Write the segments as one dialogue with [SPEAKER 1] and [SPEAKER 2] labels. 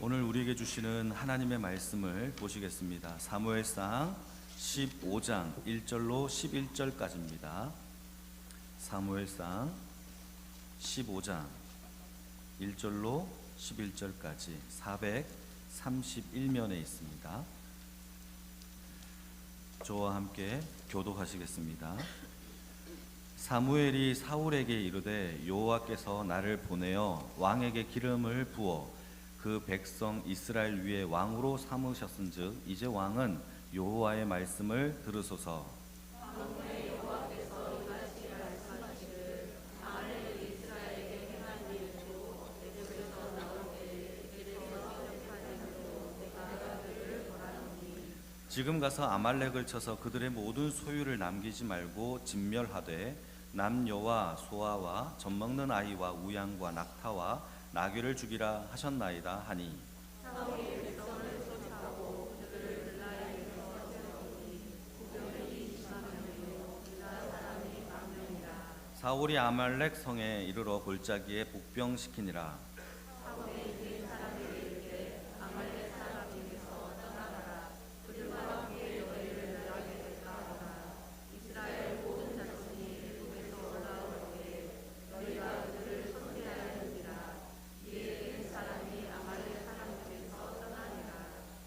[SPEAKER 1] 오늘 우리에게 주시는 하나님의 말씀을 보시겠습니다. 사무엘상 15장 1절로 11절까지입니다. 사무엘상 15장 1절로 11절까지 431면에 있습니다. 저와 함께 교독하시겠습니다. 사무엘이 사울에게 이르되 여호와께서 나를 보내어 왕에게 기름을 부어 그 백성 이스라엘 위에 왕으로 삼으셨은즉 이제 왕은 여호와의 말씀을 들으소서. 지금 가서 아말렉을 쳐서 그들의 모든 소유를 남기지 말고 진멸하되 남녀와 소아와 젖먹는 아이와 우양과 낙타와 나귀를 죽이라 하셨나이다 하니, 사울이 아말렉 성에 이르러 골짜기에 복병시키니라.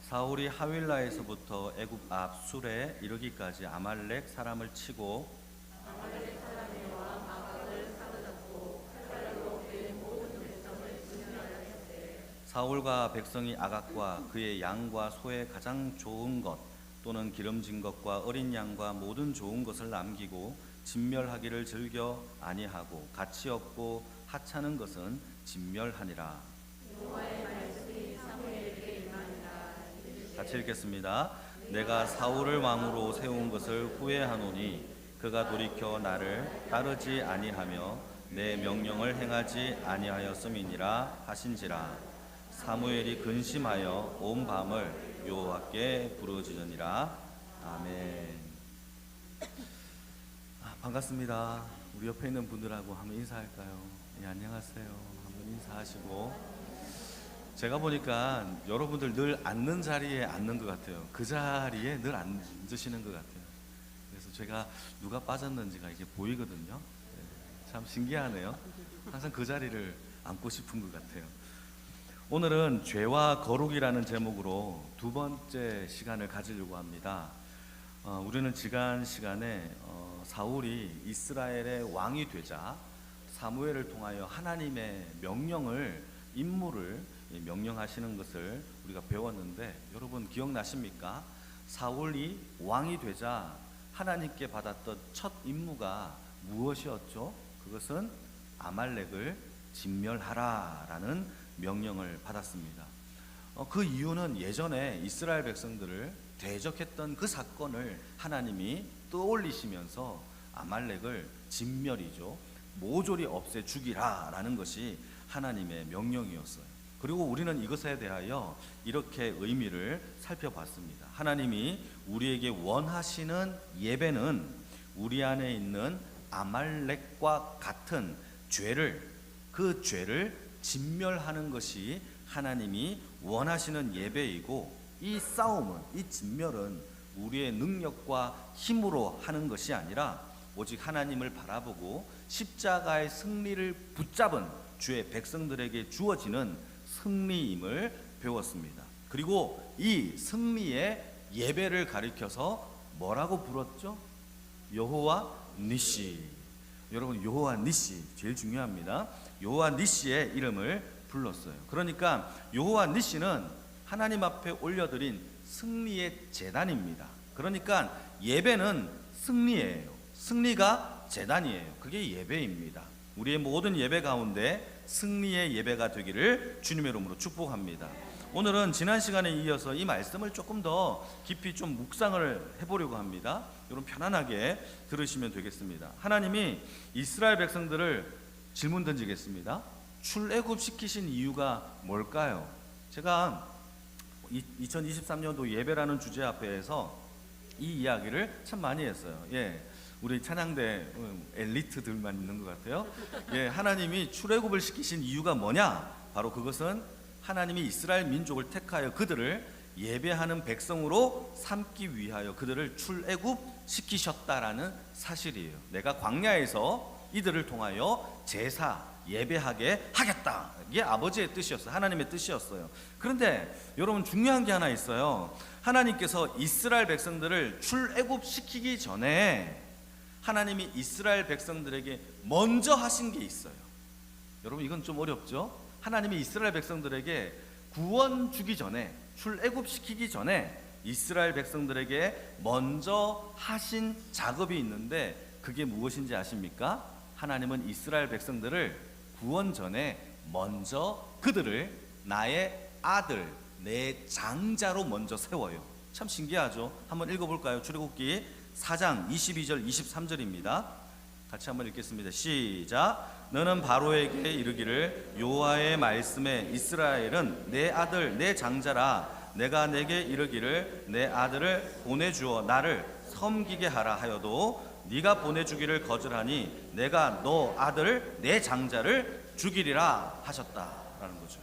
[SPEAKER 1] 사울이 하윌라에서부터 애굽 앞 술에 이르기까지 아말렉 사람을 치고 사울과 백성이 아각과 그의 양과 소의 가장 좋은 것 또는 기름진 것과 어린 양과 모든 좋은 것을 남기고 진멸하기를 즐겨 아니하고 가치 없고 하찮은 것은 진멸하니라. 같이 읽겠습니다. 내가 사울을 왕으로 세운 것을 후회하노니 그가 돌이켜 나를 따르지 아니하며 내 명령을 행하지 아니하였음이니라 하신지라. 사무엘이 근심하여 온 밤을 여호와께 부르짖으니라. 아멘. 반갑습니다. 우리 옆에 있는 분들하고 한번 인사할까요? 예, 안녕하세요. 한번 인사하시고. 제가 보니까 여러분들 늘 앉는 자리에 앉는 것 같아요. 그 자리에 늘 앉으시는 것 같아요. 그래서 제가 누가 빠졌는지가 이게 보이거든요. 네, 참 신기하네요. 항상 그 자리를 앉고 싶은 것 같아요. 오늘은 죄와 거룩이라는 제목으로 두 번째 시간을 가지려고 합니다. 우리는 지난 시간에 사울이 이스라엘의 왕이 되자 사무엘을 통하여 하나님의 임무를 명령하시는 것을 우리가 배웠는데, 여러분 기억나십니까? 사울이 왕이 되자 하나님께 받았던 첫 임무가 무엇이었죠? 그것은 아말렉을 진멸하라라는 명령을 받았습니다. 그 이유는 예전에 이스라엘 백성들을 대적했던 그 사건을 하나님이 떠올리시면서 아말렉을 진멸이죠, 모조리 없애 죽이라라는 것이 하나님의 명령이었어요. 그리고 우리는 이것에 대하여 이렇게 의미를 살펴봤습니다. 하나님이 우리에게 원하시는 예배는 우리 안에 있는 아말렉과 같은 그 죄를 진멸하는 것이 하나님이 원하시는 예배이고, 이 싸움은, 이 진멸은 우리의 능력과 힘으로 하는 것이 아니라 오직 하나님을 바라보고 십자가의 승리를 붙잡은 주의 백성들에게 주어지는 승리임을 배웠습니다. 그리고 이 승리의 예배를 가리켜서 뭐라고 불렀죠? 여호와 니시. 여러분, 여호와 니시 제일 중요합니다. 여호와 니시의 이름을 불렀어요. 그러니까 여호와 니시는 하나님 앞에 올려드린 승리의 제단입니다. 그러니까 예배는 승리예요. 승리가 제단이에요. 그게 예배입니다. 우리의 모든 예배 가운데 승리의 예배가 되기를 주님의 이름으로 축복합니다. 오늘은 지난 시간에 이어서 이 말씀을 조금 더 깊이 좀 묵상을 해보려고 합니다. 여러분 편안하게 들으시면 되겠습니다. 하나님이 이스라엘 백성들을 질문 던지겠습니다. 출애굽시키신 이유가 뭘까요? 제가 2023년도 예배라는 주제 앞에서 이 이야기를 참 많이 했어요. 우리 찬양대 엘리트들만 있는 것 같아요. 하나님이 출애굽을 시키신 이유가 뭐냐? 바로 그것은 하나님이 이스라엘 민족을 택하여 그들을 예배하는 백성으로 삼기 위하여 그들을 출애굽 시키셨다라는 사실이에요. 내가 광야에서 이들을 통하여 제사 예배하게 하겠다. 이게 아버지의 뜻이었어요. 하나님의 뜻이었어요. 그런데 여러분 중요한 게 하나 있어요. 하나님께서 이스라엘 백성들을 출애굽 시키기 전에 하나님이 이스라엘 백성들에게 먼저 하신 게 있어요. 여러분 이건 좀 어렵죠? 하나님이 이스라엘 백성들에게 구원 주기 전에, 출애굽 시키기 전에 이스라엘 백성들에게 먼저 하신 작업이 있는데 그게 무엇인지 아십니까? 하나님은 이스라엘 백성들을 구원 전에 먼저 그들을 나의 아들, 내 장자로 먼저 세워요. 참 신기하죠? 한번 읽어볼까요? 출애굽기 4장 22절 23절입니다. 같이 한번 읽겠습니다. 시작. 너는 바로에게 이르기를 여호와의 말씀에 이스라엘은 내 아들 내 장자라. 내가 내게 이르기를 내 아들을 보내주어 나를 섬기게 하라 하여도 네가 보내주기를 거절하니 내가 너 아들 내 장자를 죽이리라 하셨다라는 거죠.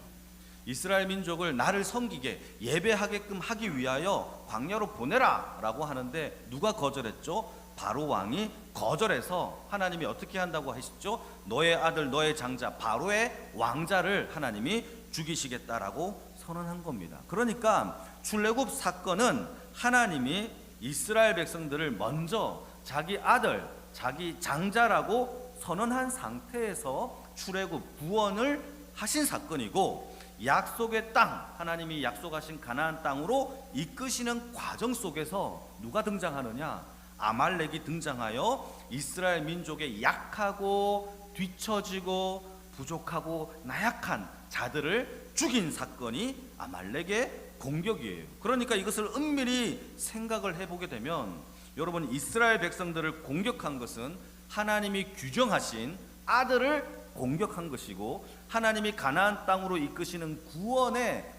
[SPEAKER 1] 이스라엘 민족을 나를 섬기게 예배하게끔 하기 위하여 광야로 보내라 라고 하는데 누가 거절했죠? 바로 왕이 거절해서 하나님이 어떻게 한다고 하셨죠? 너의 아들 너의 장자 바로의 왕자를 하나님이 죽이시겠다라고 선언한 겁니다. 그러니까 출애굽 사건은 하나님이 이스라엘 백성들을 먼저 자기 아들 자기 장자라고 선언한 상태에서 출애굽 구원을 하신 사건이고, 약속의 땅, 하나님이 약속하신 가나안 땅으로 이끄시는 과정 속에서 누가 등장하느냐? 아말렉이 등장하여 이스라엘 민족의 약하고 뒤처지고 부족하고 나약한 자들을 죽인 사건이 아말렉의 공격이에요. 그러니까 이것을 은밀히 생각을 해보게 되면 여러분, 이스라엘 백성들을 공격한 것은 하나님이 규정하신 아들을 공격한 것이고, 하나님이 가나안 땅으로 이끄시는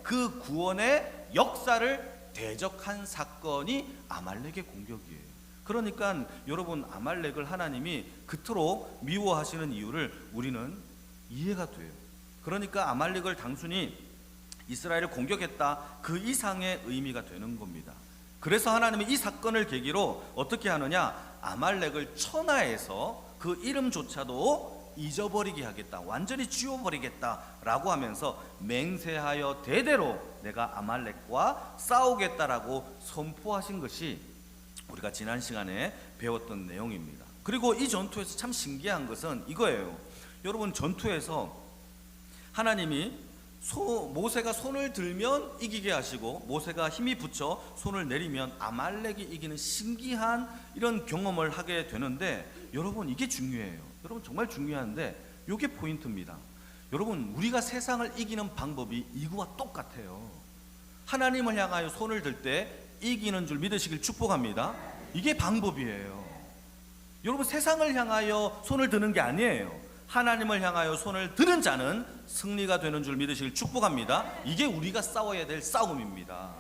[SPEAKER 1] 그 구원의 역사를 대적한 사건이 아말렉의 공격이에요. 그러니까 여러분, 아말렉을 하나님이 그토록 미워하시는 이유를 우리는 이해가 돼요. 그러니까 아말렉을 단순히 이스라엘을 공격했다, 그 이상의 의미가 되는 겁니다. 그래서 하나님이 이 사건을 계기로 어떻게 하느냐? 아말렉을 천하에서 그 이름조차도 잊어버리게 하겠다, 완전히 지워버리겠다라고 하면서 맹세하여 대대로 내가 아말렉과 싸우겠다라고 선포하신 것이 우리가 지난 시간에 배웠던 내용입니다. 그리고 이 전투에서 참 신기한 것은 이거예요. 여러분, 전투에서 하나님이 모세가 손을 들면 이기게 하시고, 모세가 힘이 붙여 손을 내리면 아말렉이 이기는 신기한 이런 경험을 하게 되는데, 여러분 이게 중요해요. 여러분 정말 중요한데 이게 포인트입니다. 여러분, 우리가 세상을 이기는 방법이 이거와 똑같아요. 하나님을 향하여 손을 들 때 이기는 줄 믿으시길 축복합니다. 이게 방법이에요. 여러분, 세상을 향하여 손을 드는 게 아니에요. 하나님을 향하여 손을 드는 자는 승리가 되는 줄 믿으시길 축복합니다. 이게 우리가 싸워야 될 싸움입니다.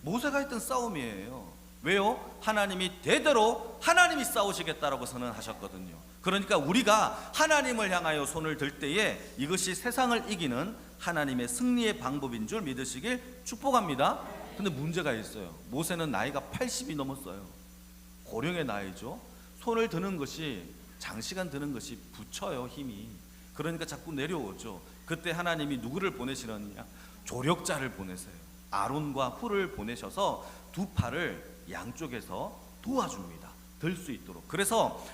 [SPEAKER 1] 모세가 했던 싸움이에요. 왜요? 하나님이 대대로 하나님이 싸우시겠다라고 선언하셨거든요. 그러니까 우리가 하나님을 향하여 손을 들 때에 이것이 세상을 이기는 하나님의 승리의 방법인 줄 믿으시길 축복합니다. 근데 문제가 있어요. 모세는 나이가 80이 넘었어요. 고령의 나이죠. 손을 드는 것이, 장시간 드는 것이 붙여요, 힘이. 그러니까 자꾸 내려오죠. 그때 하나님이 누구를 보내시느냐? 조력자를 보내세요. 아론과 훌을 보내셔서 두 팔을 양쪽에서 도와줍니다. 들 수 있도록. 그래서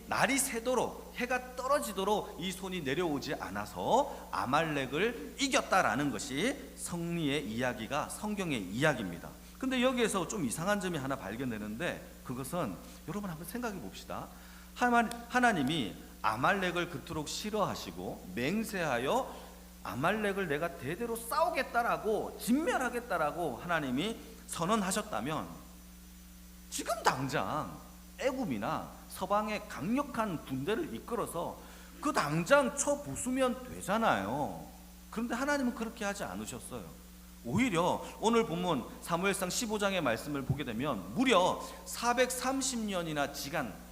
[SPEAKER 1] 날이 새도록, 해가 떨어지도록 이 손이 내려오지 않아서 아말렉을 이겼다라는 것이 승리의 이야기가 성경의 이야기입니다. 근데 여기에서 좀 이상한 점이 하나 발견되는데, 그것은 여러분 한번 생각해 봅시다. 하나님이 아말렉을 그토록 싫어하시고 맹세하여 아말렉을 내가 대대로 싸우겠다라고, 진멸하겠다라고 하나님이 선언하셨다면, 지금 당장 애굽이나 서방의 강력한 군대를 이끌어서 그 당장 쳐 부수면 되잖아요. 그런데 하나님은 그렇게 하지 않으셨어요. 오히려 오늘 본문 사무엘상 15장의 말씀을 보게 되면 무려 430년이나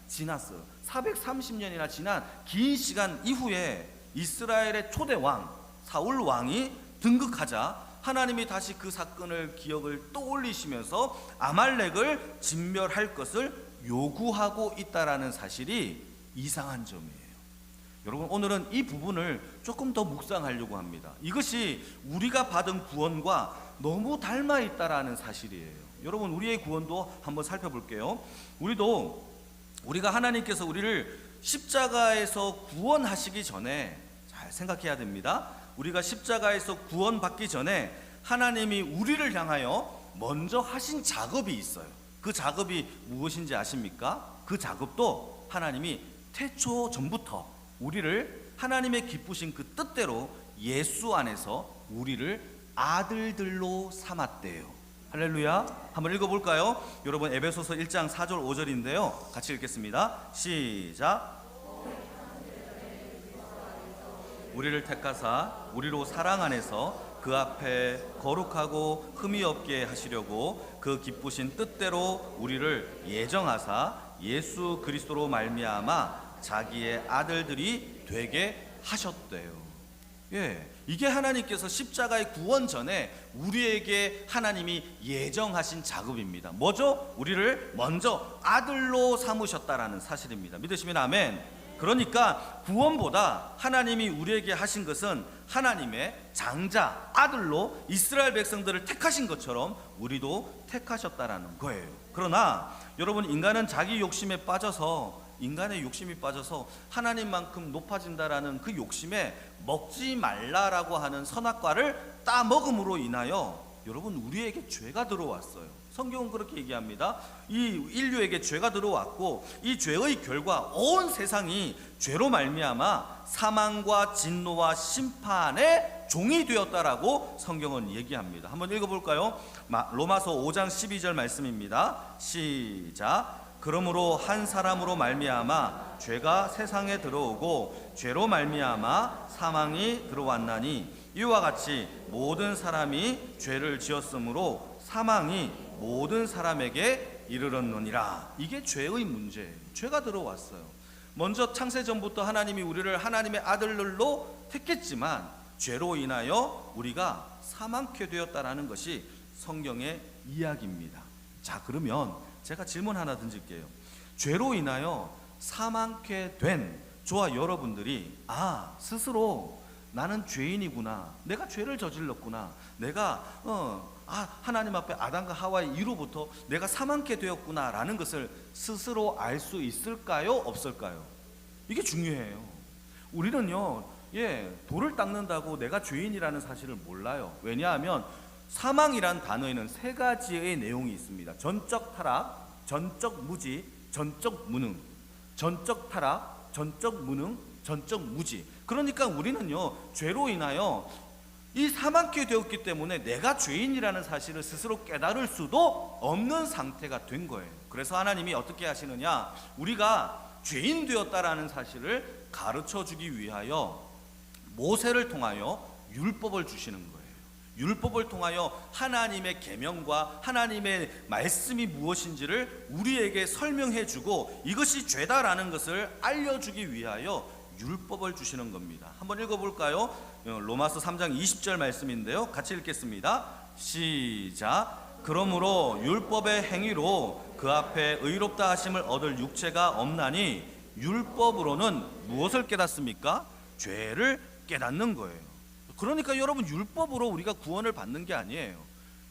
[SPEAKER 1] 지났어요. 430년이나 지난 긴 시간 이후에 이스라엘의 초대 왕 사울 왕이 등극하자 하나님이 다시 그 사건을 기억을 떠올리시면서 아말렉을 진멸할 것을 요구하고 있다라는 사실이 이상한 점이에요. 여러분, 오늘은 이 부분을 조금 더 묵상하려고 합니다. 이것이 우리가 받은 구원과 너무 닮아 있다라는 사실이에요. 여러분, 우리의 구원도 한번 살펴볼게요. 우리가 하나님께서 우리를 십자가에서 구원하시기 전에 잘 생각해야 됩니다. 우리가 십자가에서 구원받기 전에 하나님이 우리를 향하여 먼저 하신 작업이 있어요. 그 작업이 무엇인지 아십니까? 그 작업도 하나님이 태초 전부터 우리를 하나님의 기쁘신 그 뜻대로 예수 안에서 우리를 아들들로 삼았대요. 할렐루야. 한번 읽어볼까요? 여러분, 에베소서 1장 4절 5절인데요 같이 읽겠습니다. 시작. 우리를 택하사 우리로 사랑 안에서 그 앞에 거룩하고 흠이 없게 하시려고 그 기쁘신 뜻대로 우리를 예정하사 예수 그리스도로 말미암아 자기의 아들들이 되게 하셨대요. 이게 하나님께서 십자가의 구원 전에 우리에게 하나님이 예정하신 작업입니다. 뭐죠? 우리를 먼저 아들로 삼으셨다라는 사실입니다. 믿으시면 아멘. 그러니까 구원보다 하나님이 우리에게 하신 것은 하나님의 장자 아들로 이스라엘 백성들을 택하신 것처럼 우리도 택하셨다라는 거예요. 그러나 여러분, 인간은 자기 욕심에 빠져서, 인간의 욕심이 빠져서 하나님만큼 높아진다라는 그 욕심에 먹지 말라라고 하는 선악과를 따먹음으로 인하여 여러분, 우리에게 죄가 들어왔어요. 성경은 그렇게 얘기합니다. 이 인류에게 죄가 들어왔고 이 죄의 결과 온 세상이 죄로 말미암아 사망과 진노와 심판의 종이 되었다라고 성경은 얘기합니다. 한번 읽어볼까요? 로마서 5장 12절 말씀입니다. 시작. 그러므로 한 사람으로 말미암아 죄가 세상에 들어오고 죄로 말미암아 사망이 들어왔나니 이와 같이 모든 사람이 죄를 지었으므로 사망이 모든 사람에게 이르렀느니라. 이게 죄의 문제예요. 죄가 들어왔어요. 먼저 창세전부터 하나님이 우리를 하나님의 아들들로 택했지만 죄로 인하여 우리가 사망케 되었다라는 것이 성경의 이야기입니다. 자, 그러면 제가 질문 하나 던질게요. 죄로 인하여 사망케 된 저와 여러분들이 스스로 나는 죄인이구나, 내가 죄를 저질렀구나, 내가 하나님 앞에 아담과 하와의 이로부터 내가 사망케 되었구나 라는 것을 스스로 알 수 있을까요? 없을까요? 이게 중요해요. 우리는요, 돌을 닦는다고 내가 죄인이라는 사실을 몰라요. 왜냐하면 사망이란 단어에는 세 가지의 내용이 있습니다. 전적 타락, 전적 무지, 전적 무능. 전적 타락, 전적 무능, 전적 무지. 그러니까 우리는요, 죄로 인하여 이 사망케 되었기 때문에 내가 죄인이라는 사실을 스스로 깨달을 수도 없는 상태가 된 거예요. 그래서 하나님이 어떻게 하시느냐, 우리가 죄인 되었다라는 사실을 가르쳐 주기 위하여 모세를 통하여 율법을 주시는 거예요. 율법을 통하여 하나님의 계명과 하나님의 말씀이 무엇인지를 우리에게 설명해 주고 이것이 죄다라는 것을 알려주기 위하여 율법을 주시는 겁니다. 한번 읽어볼까요? 로마서 3장 20절 말씀인데요 같이 읽겠습니다. 시작. 그러므로 율법의 행위로 그 앞에 의롭다 하심을 얻을 육체가 없나니 율법으로는 무엇을 깨닫습니까? 죄를 깨닫는 거예요. 그러니까 여러분, 율법으로 우리가 구원을 받는 게 아니에요.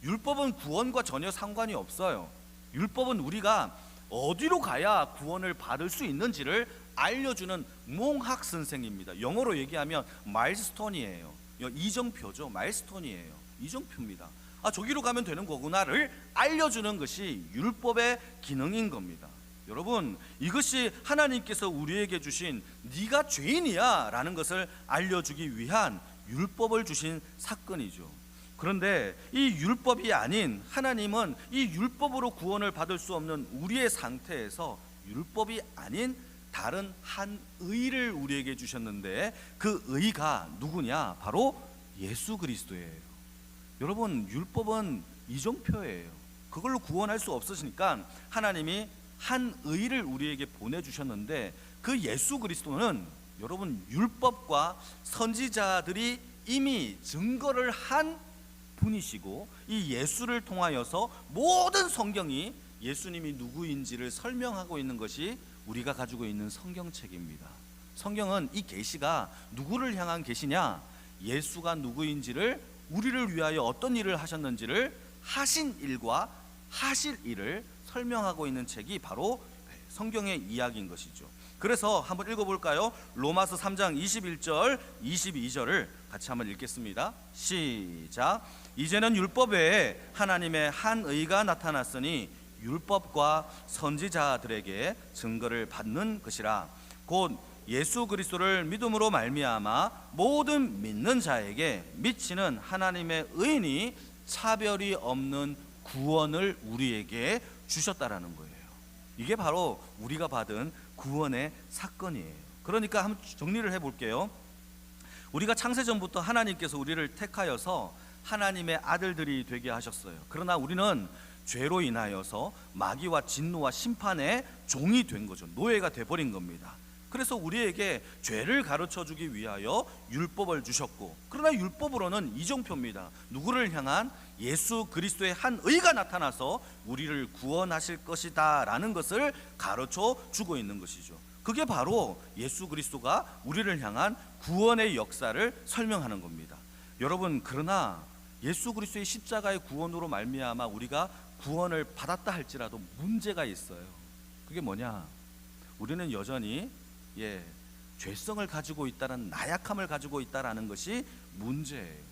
[SPEAKER 1] 율법은 구원과 전혀 상관이 없어요. 율법은 우리가 어디로 가야 구원을 받을 수 있는지를 알려주는 몽학 선생입니다. 영어로 얘기하면 마일스톤이에요. 이정표죠. 마일스톤이에요. 이정표입니다. 저기로 가면 되는 거구나를 알려주는 것이 율법의 기능인 겁니다. 여러분, 이것이 하나님께서 우리에게 주신 네가 죄인이야 라는 것을 알려주기 위한 율법을 주신 사건이죠. 그런데 이 율법이 아닌 하나님은 이 율법으로 구원을 받을 수 없는 우리의 상태에서 율법이 아닌 다른 한 의를 우리에게 주셨는데 그 의가 누구냐? 바로 예수 그리스도예요. 여러분, 율법은 이정표예요. 그걸로 구원할 수 없으시니까 하나님이 한 의를 우리에게 보내주셨는데 그 예수 그리스도는 여러분, 율법과 선지자들이 이미 증거를 한 분이시고, 이 예수를 통하여서 모든 성경이 예수님이 누구인지를 설명하고 있는 것이 우리가 가지고 있는 성경책입니다. 성경은 이 계시가 누구를 향한 계시냐? 예수가 누구인지를, 우리를 위하여 어떤 일을 하셨는지를, 하신 일과 하실 일을 설명하고 있는 책이 바로 성경의 이야기인 것이죠. 그래서 한번 읽어볼까요? 로마서 3장 21절 22절을 같이 한번 읽겠습니다. 시작. 이제는 율법 외에 하나님의 한 의가 나타났으니 율법과 선지자들에게 증거를 받는 것이라. 곧 예수 그리스도를 믿음으로 말미암아 모든 믿는 자에게 미치는 하나님의 의인이 차별이 없는 구원을 우리에게 주셨다라는 거예요. 이게 바로 우리가 받은 구원의 사건이에요. 그러니까 한번 정리를 해볼게요. 우리가 창세전부터 하나님께서 우리를 택하여서 하나님의 아들들이 되게 하셨어요. 그러나 우리는 죄로 인하여서 마귀와 진노와 심판의 종이 된 거죠. 노예가 돼버린 겁니다. 그래서 우리에게 죄를 가르쳐주기 위하여 율법을 주셨고, 그러나 율법으로는 이정표입니다. 누구를 향한? 예수 그리스도의 한 의가 나타나서 우리를 구원하실 것이다 라는 것을 가르쳐 주고 있는 것이죠. 그게 바로 예수 그리스도가 우리를 향한 구원의 역사를 설명하는 겁니다. 여러분, 그러나 예수 그리스도의 십자가의 구원으로 말미암아 우리가 구원을 받았다 할지라도 문제가 있어요. 그게 뭐냐? 우리는 여전히 죄성을 가지고 있다는, 나약함을 가지고 있다라는 것이 문제예요.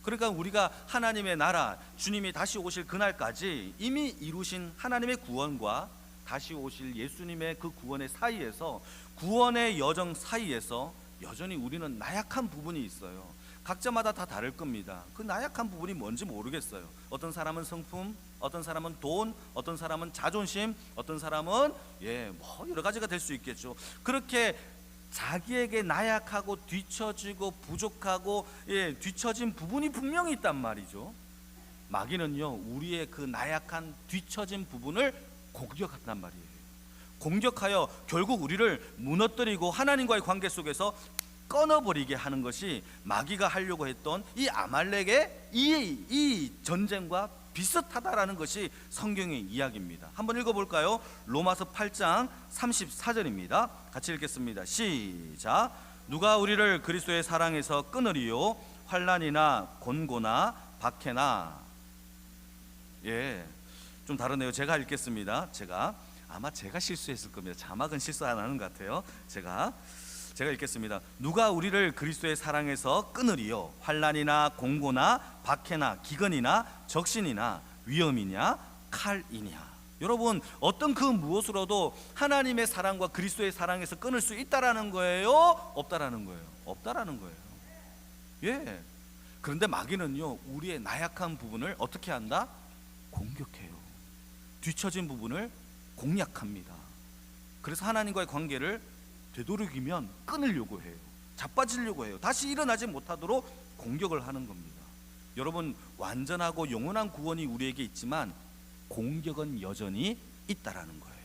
[SPEAKER 1] 그러니까 우리가 하나님의 나라, 주님이 다시 오실 그날까지 이미 이루신 하나님의 구원과 다시 오실 예수님의 그 구원의 사이에서, 구원의 여정 사이에서 여전히 우리는 나약한 부분이 있어요. 각자마다 다 다를 겁니다. 그 나약한 부분이 뭔지 모르겠어요. 어떤 사람은 성품, 어떤 사람은 돈, 어떤 사람은 자존심, 어떤 사람은 여러 가지가 될 수 있겠죠. 그렇게 자기에게 나약하고 뒤처지고 부족하고 뒤처진 부분이 분명히 있단 말이죠. 마귀는요, 우리의 그 나약한 뒤처진 부분을 공격한단 말이에요. 공격하여 결국 우리를 무너뜨리고 하나님과의 관계 속에서 끊어버리게 하는 것이 마귀가 하려고 했던 이 아말렉의 이 전쟁과 비슷하다라는 것이 성경의 이야기입니다. 한번 읽어볼까요? 로마서 8장 34절입니다. 같이 읽겠습니다. 시작. 누가 우리를 그리스도의 사랑에서 끊으리요? 환난이나 곤고나 박해나. 좀 다르네요. 제가 읽겠습니다. 아마 제가 실수했을 겁니다. 자막은 실수 안 하는 것 같아요. 제가 읽겠습니다. 누가 우리를 그리스도의 사랑에서 끊으리요? 환난이나 공고나 박해나 기근이나 적신이나 위험이냐 칼이냐. 여러분, 어떤 그 무엇으로도 하나님의 사랑과 그리스도의 사랑에서 끊을 수 있다라는 거예요? 없다라는 거예요? 없다라는 거예요. 그런데 마귀는요, 우리의 나약한 부분을 어떻게 한다? 공격해요. 뒤처진 부분을 공략합니다. 그래서 하나님과의 관계를 되도록이면 끊으려고 해요. 자빠지려고 해요. 다시 일어나지 못하도록 공격을 하는 겁니다. 여러분, 완전하고 영원한 구원이 우리에게 있지만 공격은 여전히 있다라는 거예요.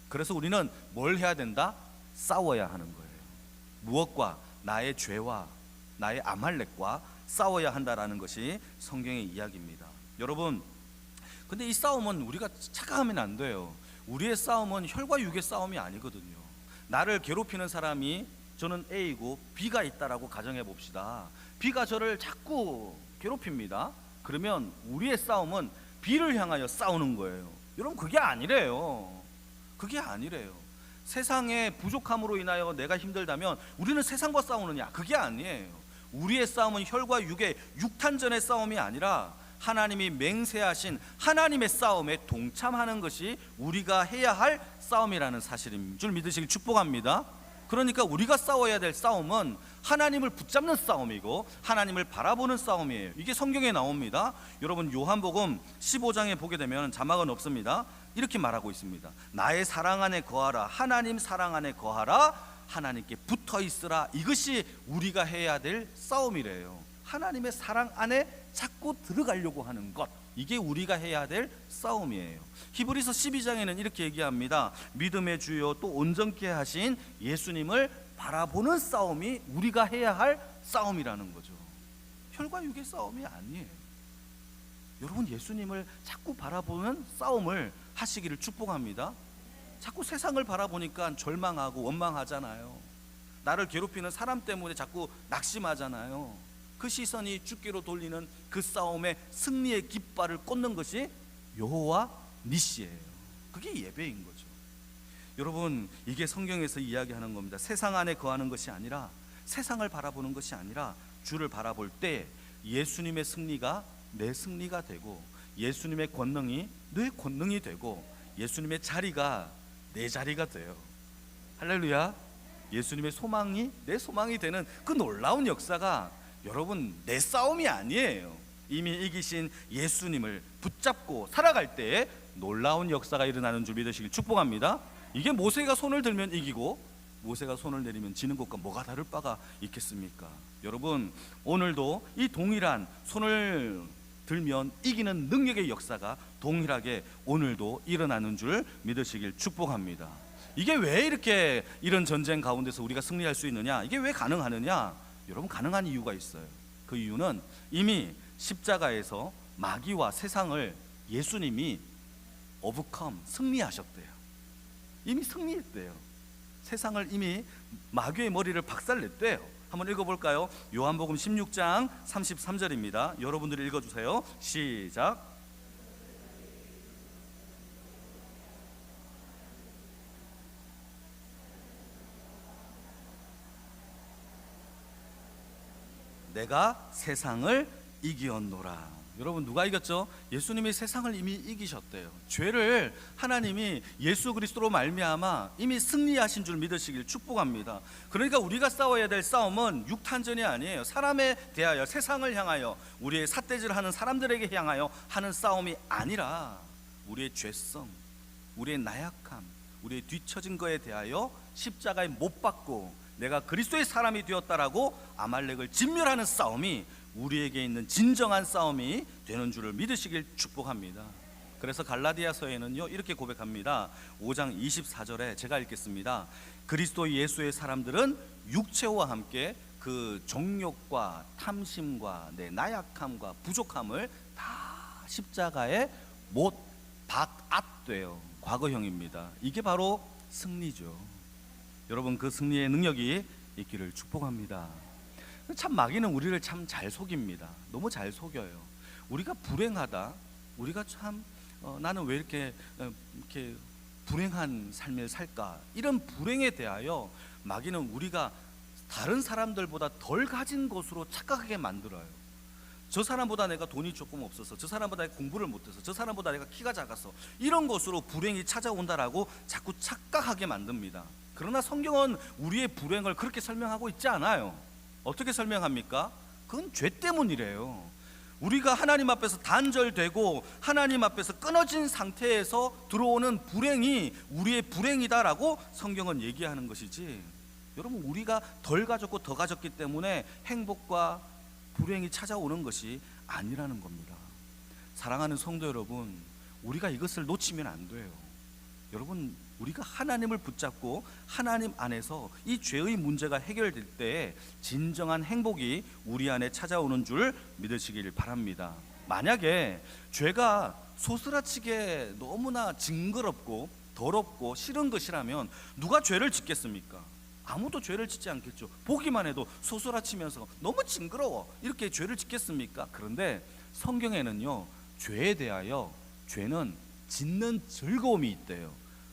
[SPEAKER 1] 그래서 우리는 뭘 해야 된다? 싸워야 하는 거예요. 무엇과? 나의 죄와 나의 아말렉과 싸워야 한다라는 것이 성경의 이야기입니다. 여러분, 근데 이 싸움은 우리가 착각하면 안 돼요. 우리의 싸움은 혈과 육의 싸움이 아니거든요. 나를 괴롭히는 사람이, 저는 A이고 B가 있다라고 가정해 봅시다. B가 저를 자꾸 괴롭힙니다. 그러면 우리의 싸움은 B를 향하여 싸우는 거예요. 여러분, 그게 아니래요. 세상의 부족함으로 인하여 내가 힘들다면 우리는 세상과 싸우느냐? 그게 아니에요. 우리의 싸움은 혈과 육의 육탄전의 싸움이 아니라 하나님이 맹세하신 하나님의 싸움에 동참하는 것이 우리가 해야 할 싸움이라는 사실인 줄 믿으시길 축복합니다. 그러니까 우리가 싸워야 될 싸움은 하나님을 붙잡는 싸움이고 하나님을 바라보는 싸움이에요. 이게 성경에 나옵니다. 여러분, 요한복음 15장에 보게 되면 자막은 없습니다. 이렇게 말하고 있습니다. 나의 사랑 안에 거하라. 하나님 사랑 안에 거하라. 하나님께 붙어 있으라. 이것이 우리가 해야 될 싸움이래요. 하나님의 사랑 안에 자꾸 들어가려고 하는 것, 이게 우리가 해야 될 싸움이에요. 히브리서 12장에는 이렇게 얘기합니다. 믿음의 주요 또 온전케 하신 예수님을 바라보는 싸움이 우리가 해야 할 싸움이라는 거죠. 혈과 육의 싸움이 아니에요. 여러분, 예수님을 자꾸 바라보는 싸움을 하시기를 축복합니다. 자꾸 세상을 바라보니까 절망하고 원망하잖아요. 나를 괴롭히는 사람 때문에 자꾸 낙심하잖아요. 그 시선이 주께로 돌리는 그 싸움에 승리의 깃발을 꽂는 것이 여호와 니시예요. 그게 예배인 거죠. 여러분, 이게 성경에서 이야기하는 겁니다. 세상 안에 거하는 것이 아니라, 세상을 바라보는 것이 아니라 주를 바라볼 때 예수님의 승리가 내 승리가 되고, 예수님의 권능이 내 권능이 되고, 예수님의 자리가 내 자리가 돼요. 할렐루야. 예수님의 소망이 내 소망이 되는 그 놀라운 역사가 여러분 내 싸움이 아니에요. 이미 이기신 예수님을 붙잡고 살아갈 때에 놀라운 역사가 일어나는 줄 믿으시길 축복합니다. 이게 모세가 손을 들면 이기고 모세가 손을 내리면 지는 것과 뭐가 다를 바가 있겠습니까? 여러분, 오늘도 이 동일한 손을 들면 이기는 능력의 역사가 동일하게 오늘도 일어나는 줄 믿으시길 축복합니다. 이게 왜 이렇게 이런 전쟁 가운데서 우리가 승리할 수 있느냐? 이게 왜 가능하느냐? 여러분, 가능한 이유가 있어요. 그 이유는 이미 십자가에서 마귀와 세상을 예수님이 overcome, 승리하셨대요. 이미 승리했대요. 세상을 이미 마귀의 머리를 박살냈대요. 한번 읽어볼까요? 요한복음 16장 33절입니다. 여러분들이 읽어주세요. 시작. 내가 세상을 이기었노라. 여러분, 누가 이겼죠? 예수님이 세상을 이미 이기셨대요. 죄를 하나님이 예수 그리스도로 말미암아 이미 승리하신 줄 믿으시길 축복합니다. 그러니까 우리가 싸워야 될 싸움은 육탄전이 아니에요. 사람에 대하여, 세상을 향하여, 우리의 삿대질하는 사람들에게 향하여 하는 싸움이 아니라 우리의 죄성, 우리의 나약함, 우리의 뒤처진 거에 대하여 십자가에 못 박고 내가 그리스도의 사람이 되었다라고 아말렉을 진멸하는 싸움이 우리에게 있는 진정한 싸움이 되는 줄을 믿으시길 축복합니다. 그래서 갈라디아서에는요 이렇게 고백합니다. 5장 24절에 제가 읽겠습니다. 그리스도 예수의 사람들은 육체와 함께 그 정욕과 탐심과 내 나약함과 부족함을 다 십자가에 못 박앗돼요. 과거형입니다. 이게 바로 승리죠. 여러분, 그 승리의 능력이 있기를 축복합니다. 참 마귀는 우리를 참 잘 속입니다. 너무 잘 속여요. 우리가 불행하다, 우리가 참 나는 왜 이렇게 불행한 삶을 살까, 이런 불행에 대하여 마귀는 우리가 다른 사람들보다 덜 가진 것으로 착각하게 만들어요. 저 사람보다 내가 돈이 조금 없어서, 저 사람보다 내가 공부를 못해서, 저 사람보다 내가 키가 작아서, 이런 것으로 불행이 찾아온다라고 자꾸 착각하게 만듭니다. 그러나 성경은 우리의 불행을 그렇게 설명하고 있지 않아요. 어떻게 설명합니까? 그건 죄 때문이래요. 우리가 하나님 앞에서 단절되고 하나님 앞에서 끊어진 상태에서 들어오는 불행이 우리의 불행이다라고 성경은 얘기하는 것이지, 여러분, 우리가 덜 가졌고 더 가졌기 때문에 행복과 불행이 찾아오는 것이 아니라는 겁니다. 사랑하는 성도 여러분, 우리가 이것을 놓치면 안 돼요. 여러분, 우리가 하나님을 붙잡고 하나님 안에서 이 죄의 문제가 해결될 때 진정한 행복이 우리 안에 찾아오는 줄 믿으시길 바랍니다. 만약에 죄가 소스라치게 너무나 징그럽고 더럽고 싫은 것이라면 누가 죄를 짓겠습니까? 아무도 죄를 짓지 않겠죠. 보기만 해도 소스라치면서 너무 징그러워, 이렇게 죄를 짓겠습니까? 그런데 성경에는요, 죄에 대하여 죄는 짓는 즐거움이 있대요.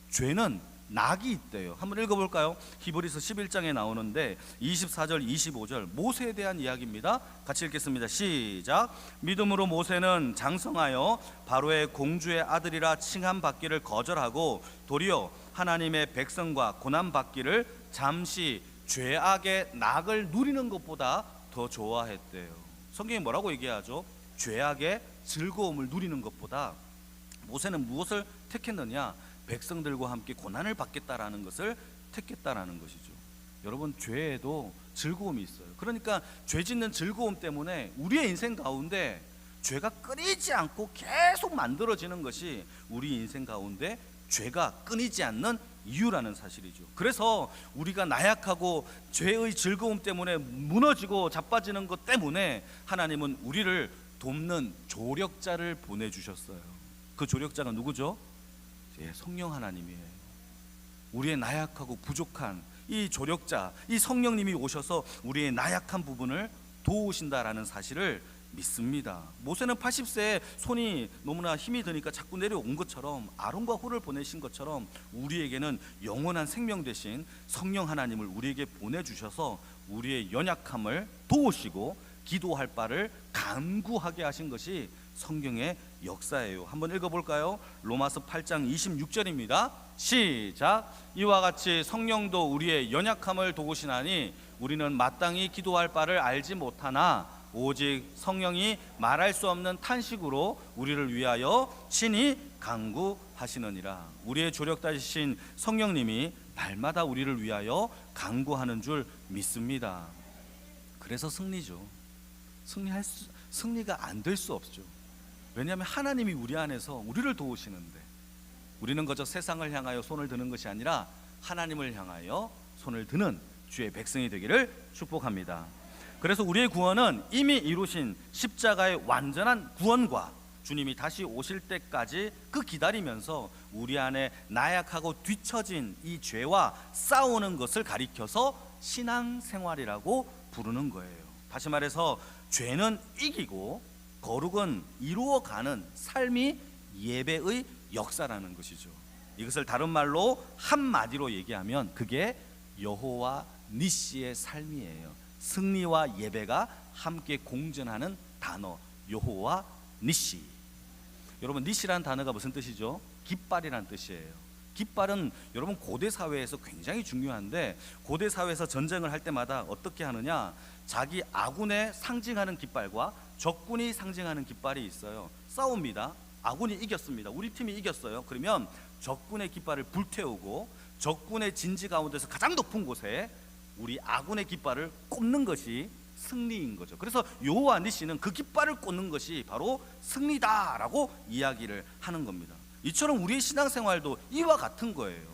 [SPEAKER 1] 죄는 낙이 있대요. 한번 읽어볼까요? 히브리서 11장에 나오는데 24절 25절 모세에 대한 이야기입니다. 같이 읽겠습니다. 시작. 믿음으로 모세는 장성하여 바로의 공주의 아들이라 칭함받기를 거절하고 도리어 하나님의 백성과 고난받기를 잠시 죄악의 낙을 누리는 것보다 더 좋아했대요. 성경이 뭐라고 얘기하죠? 죄악의 즐거움을 누리는 것보다 모세는 무엇을 택했느냐? 백성들과 함께 고난을 받겠다라는 것을 택했다라는 것이죠. 여러분, 죄에도 즐거움이 있어요. 그러니까 죄 짓는 즐거움 때문에 우리의 인생 가운데 죄가 끊이지 않고 계속 만들어지는 것이 우리 인생 가운데 죄가 끊이지 않는
[SPEAKER 2] 이유라는 사실이죠. 그래서 우리가 나약하고 죄의 즐거움 때문에 무너지고 자빠지는 것 때문에 하나님은 우리를 돕는 조력자를 보내주셨어요. 그 조력자가 누구죠? 성령 하나님이에요. 우리의 나약하고 부족한 이 조력자, 이 성령님이 오셔서 우리의 나약한 부분을 도우신다라는 사실을 믿습니다. 모세는 80세에 손이 너무나 힘이 드니까 자꾸 내려온 것처럼, 아론과 홀을 보내신 것처럼 우리에게는 영원한 생명 되신 성령 하나님을 우리에게 보내주셔서 우리의 연약함을 도우시고 기도할 바를 간구하게 하신 것이 성경의 역사예요. 한번 읽어볼까요? 로마서 8장 26절입니다. 시작. 이와 같이 성령도 우리의 연약함을 도우시나니 우리는 마땅히 기도할 바를 알지 못하나 오직 성령이 말할 수 없는 탄식으로 우리를 위하여 친히 간구하시느니라. 우리의 조력자이신 성령님이 날마다 우리를 위하여 간구하는 줄 믿습니다. 그래서 승리죠. 승리가 안 될 수 없죠. 왜냐하면 하나님이 우리 안에서 우리를 도우시는데, 우리는 그저 세상을 향하여 손을 드는 것이 아니라 하나님을 향하여 손을 드는 주의 백성이 되기를 축복합니다. 그래서 우리의 구원은 이미 이루신 십자가의 완전한 구원과 주님이 다시 오실 때까지 그 기다리면서 우리 안에 나약하고 뒤처진 이 죄와 싸우는 것을 가리켜서 신앙생활이라고 부르는 거예요. 다시 말해서 죄는 이기고 거룩은 이루어가는 삶이 예배의 역사라는 것이죠. 이것을 다른 말로 한마디로 얘기하면 그게 여호와 니시의 삶이에요. 승리와 예배가 함께 공존하는 단어, 여호와 니시. 여러분, 니시라는 단어가 무슨 뜻이죠? 깃발이라는 뜻이에요. 깃발은 여러분 고대 사회에서 굉장히 중요한데, 고대 사회에서 전쟁을 할 때마다 어떻게 하느냐, 자기 아군에 상징하는 깃발과 적군이 상징하는 깃발이 있어요. 싸웁니다. 아군이 이겼습니다. 우리 팀이 이겼어요. 그러면 적군의 깃발을 불태우고 적군의 진지 가운데서 가장 높은 곳에 우리 아군의 깃발을 꽂는 것이 승리인 거죠. 그래서 여호와 니시는 그 깃발을 꽂는 것이 바로 승리다라고 이야기를 하는 겁니다. 이처럼 우리의 신앙생활도 이와 같은 거예요.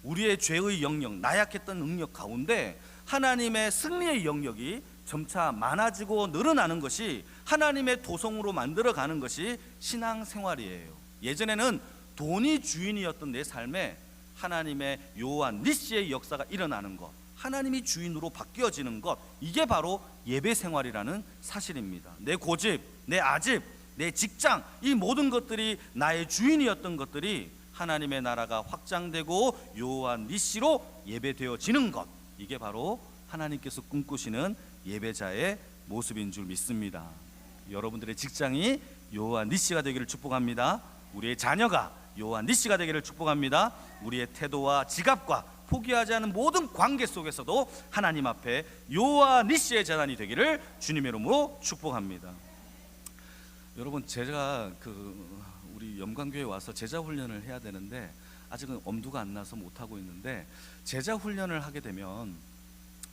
[SPEAKER 2] 우리의 죄의 영역, 나약했던 능력 가운데 하나님의 승리의 영역이 점차 많아지고 늘어나는 것이 하나님의 도성으로 만들어가는 것이 신앙생활이에요. 예전에는 돈이 주인이었던 내 삶에 하나님의 여호와 니시의 역사가 일어나는 것, 하나님이 주인으로 바뀌어지는 것, 이게 바로 예배생활이라는 사실입니다. 내 고집, 내 아집, 내 직장, 이 모든 것들이 나의 주인이었던 것들이 하나님의 나라가 확장되고 여호와 니시로 예배되어지는 것, 이게 바로 하나님께서 꿈꾸시는 예배자의 모습인 줄 믿습니다. 여러분들의 직장이 여호와 니시가 되기를 축복합니다. 우리의 자녀가 여호와 니시가 되기를 축복합니다. 우리의 태도와 지갑과 포기하지 않은 모든 관계 속에서도 하나님 앞에 여호와 니시의 재단이 되기를 주님의 이름으로 축복합니다. 여러분, 제가 우리 염관교회에 와서 제자 훈련을 해야 되는데 아직은 엄두가 안 나서 못 하고 있는데, 제자 훈련을 하게 되면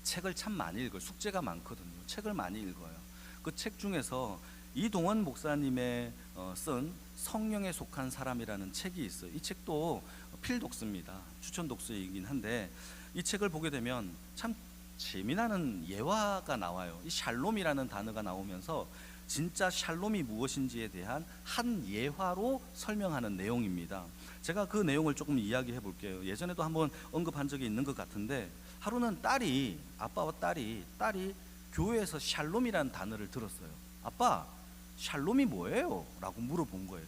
[SPEAKER 2] 책을 참 많이 읽어요. 숙제가 많거든요. 책을 많이 읽어요. 그 책 중에서 이동원 목사님의 쓴 성령에 속한 사람이라는 책이 있어요. 이 책도 필독서입니다. 추천 독서이긴 한데, 이 책을 보게 되면 참 재미나는 예화가 나와요. 이 샬롬이라는 단어가 나오면서 진짜 샬롬이 무엇인지에 대한 한 예화로 설명하는 내용입니다. 제가 그 내용을 조금 이야기해 볼게요. 예전에도 한번 언급한 적이 있는 것 같은데, 하루는 아빠와 딸이 교회에서 샬롬이라는 단어를 들었어요. 아빠, 샬롬이 뭐예요? 라고 물어본 거예요.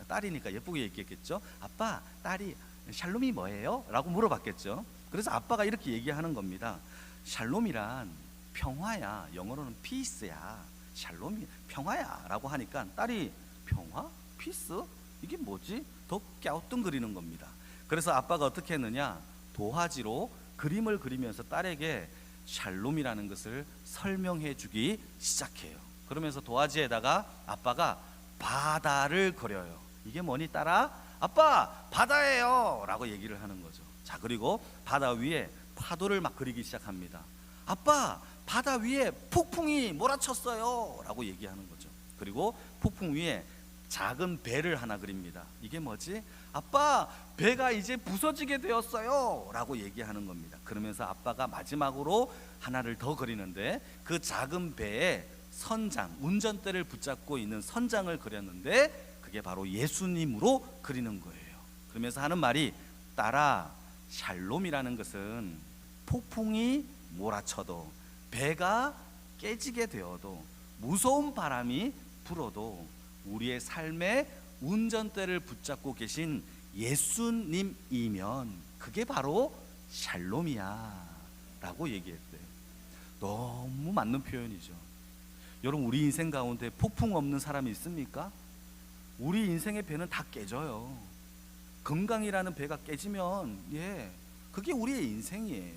[SPEAKER 2] 딸이니까 예쁘게 얘기했겠죠. 아빠, 딸이 샬롬이 뭐예요? 라고 물어봤겠죠. 그래서 아빠가 이렇게 얘기하는 겁니다. 샬롬이란 평화야. 영어로는 피스야. 샬롬이 평화야 라고 하니까 딸이 평화? 피스? 이게 뭐지? 더 갸우뚱거리는 겁니다. 그래서 아빠가 어떻게 했느냐, 도화지로 그림을 그리면서 딸에게 샬롬이라는 것을 설명해 주기 시작해요. 그러면서 도화지에다가 아빠가 바다를 그려요. 이게 뭐니 딸아? 아빠, 바다예요 라고 얘기를 하는 거죠. 자, 그리고 바다 위에 파도를 막 그리기 시작합니다. 아빠, 바다 위에 폭풍이 몰아쳤어요 라고 얘기하는 거죠. 그리고 폭풍 위에 작은 배를 하나 그립니다. 이게 뭐지? 아빠, 배가 이제 부서지게 되었어요 라고 얘기하는 겁니다. 그러면서 아빠가 마지막으로 하나를 더 그리는데, 그 작은 배에 선장, 운전대를 붙잡고 있는 선장을 그렸는데 그게 바로 예수님으로 그리는 거예요. 그러면서 하는 말이, 따라 샬롬이라는 것은 폭풍이 몰아쳐도, 배가 깨지게 되어도, 무서운 바람이 불어도 우리의 삶에 운전대를 붙잡고 계신 예수님이면 그게 바로 샬롬이야 라고 얘기했대요. 너무 맞는 표현이죠. 여러분, 우리 인생 가운데 폭풍 없는 사람이 있습니까? 우리 인생의 배는 다 깨져요. 건강이라는 배가 깨지면 그게 우리의 인생이에요.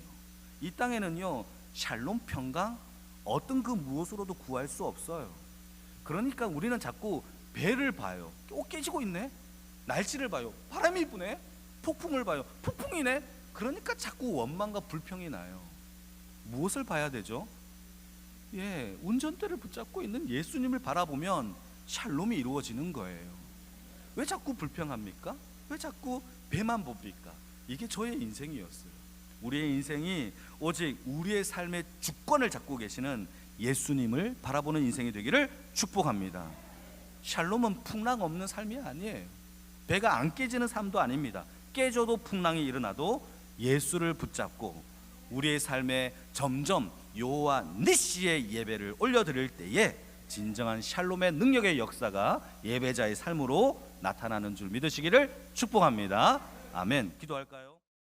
[SPEAKER 2] 이 땅에는요, 샬롬, 평강, 어떤 그 무엇으로도 구할 수 없어요. 그러니까 우리는 자꾸 배를 봐요. 깨지고 있네. 날씨를 봐요. 바람이 부네. 폭풍을 봐요. 폭풍이네. 그러니까 자꾸 원망과 불평이 나요. 무엇을 봐야 되죠? 운전대를 붙잡고 있는 예수님을 바라보면 샬롬이 이루어지는 거예요. 왜 자꾸 불평합니까? 왜 자꾸 배만 봅니까? 이게 저의 인생이었어요. 우리의 인생이 오직 우리의 삶의 주권을 잡고 계시는 예수님을 바라보는 인생이 되기를 축복합니다. 샬롬은 풍랑 없는 삶이 아니에요. 배가 안 깨지는 삶도 아닙니다. 깨져도 풍랑이 일어나도 예수를 붙잡고 우리의 삶에 점점 여호와 니시의 예배를 올려드릴 때에 진정한 샬롬의 능력의 역사가 예배자의 삶으로 나타나는 줄 믿으시기를 축복합니다. 아멘. 기도할까요?